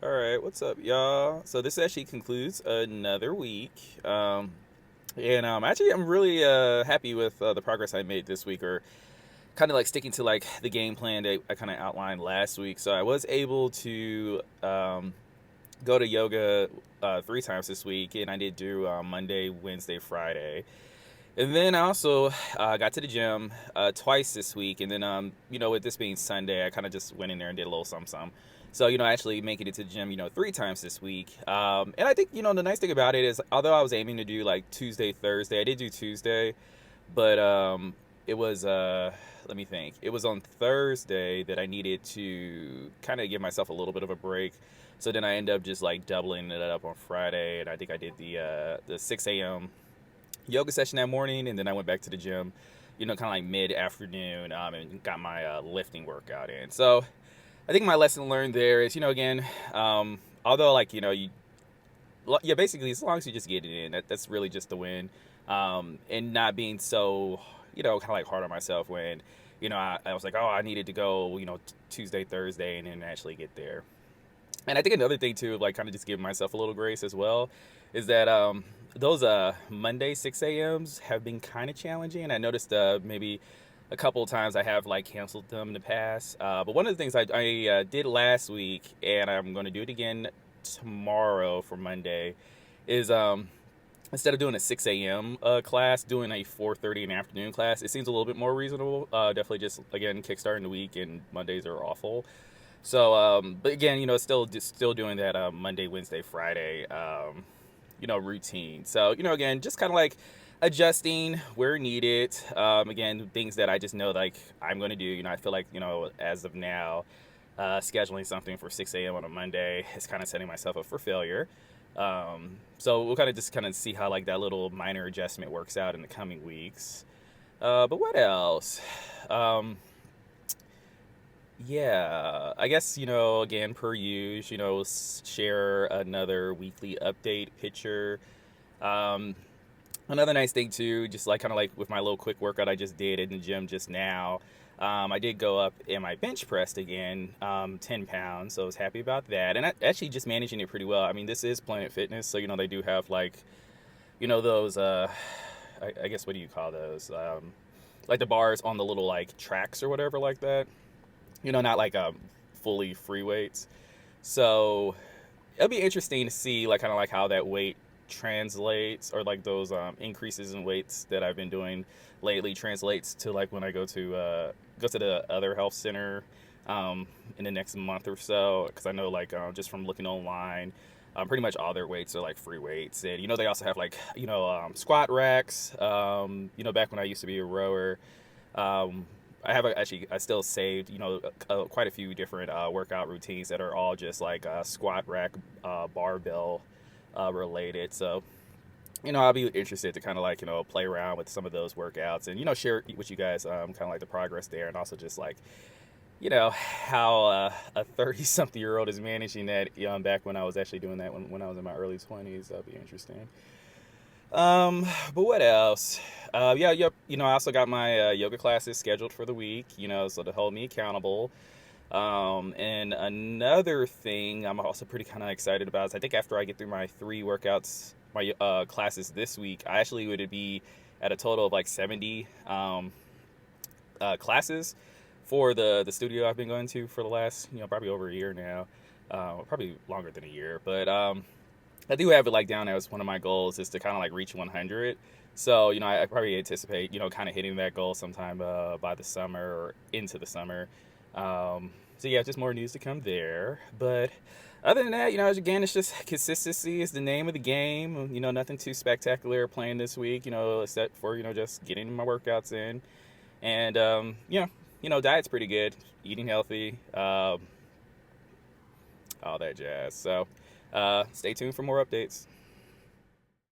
All right, what's up, y'all? So this actually concludes another week, and actually I'm really happy with the progress I made this week, or kind of like sticking to like the game plan that I kind of outlined last week. So I was able to go to yoga 3 times this week, and I did do Monday, Wednesday, Friday. And then I also got to the gym twice this week, and then with this being Sunday, I kind of just went in there and did a little something, something. So actually making it to the gym 3 times this week. And I think the nice thing about it is, although I was aiming to do like Tuesday, Thursday, I did do Tuesday, but it was let me think. It was on Thursday that I needed to kind of give myself a little bit of a break. So then I ended up just like doubling it up on Friday, and I think I did the 6 a.m. yoga session that morning, and then I went back to the gym, kind of like mid afternoon, and got my lifting workout in. So I think my lesson learned there is, again, although like yeah, basically as long as you just get it in, that's really just the win, and not being so kind of like hard on myself when I was like, oh, I needed to go Tuesday, Thursday, and then actually get there. And I think another thing too, like kind of just giving myself a little grace as well, is that those Monday 6 a.m.s have been kind of challenging. And I noticed maybe a couple of times I have like canceled them in the past. But one of the things I did last week, and I'm going to do it again tomorrow for Monday, is instead of doing a 6 a.m. Class, doing a 4:30 in the afternoon class. It seems a little bit more reasonable. Definitely just, again, kickstarting the week, and Mondays are awful. So, but again, still doing that Monday, Wednesday, Friday, routine. So, again, just kind of like adjusting where needed. Again, things that I just know like I'm going to do. I feel like as of now, scheduling something for 6 a.m. on a Monday is kind of setting myself up for failure. So we'll just kind of see how like that little minor adjustment works out in the coming weeks. But what else? Yeah, I guess, again, per usual, share another weekly update picture. Um, Another nice thing too, just like kind of like with my little quick workout I just did in the gym just now. I did go up in my bench pressed again, 10 pounds, so I was happy about that. And I actually just managing it pretty well. I mean, this is Planet Fitness, so, they do have like, those, I guess, what do you call those? Like the bars on the little like tracks or whatever like that. Not like fully free weights. So it'll be interesting to see like kind of like how that weight translates, or like those increases in weights that I've been doing lately translates to like when I go to the other health center in the next month or so, because I know like just from looking online, pretty much all their weights are like free weights. And they also have like squat racks. Back when I used to be a rower, I have actually, I still saved, quite a few different workout routines that are all just like squat rack, barbell related. So, I'll be interested to kind of like, play around with some of those workouts, and, share with you guys kind of like the progress there, and also just like, how a 30 something year old is managing that back when I was actually doing that when I was in my early 20s. That'll be interesting. But what else? Yeah, yep. I also got my yoga classes scheduled for the week, so to hold me accountable. And another thing I'm also pretty kind of excited about is I think after I get through my 3 workouts, my classes this week, I actually would be at a total of like 70 classes for the studio I've been going to for the last, probably over a year now, probably longer than a year. But I do have it like down as one of my goals is to kind of like reach 100. So, I probably anticipate, kind of hitting that goal sometime by the summer or into the summer. So yeah, just more news to come there. But other than that, again, it's just consistency is the name of the game. Nothing too spectacular playing this week, except for, just getting my workouts in. And, diet's pretty good, eating healthy, all that jazz. So, stay tuned for more updates.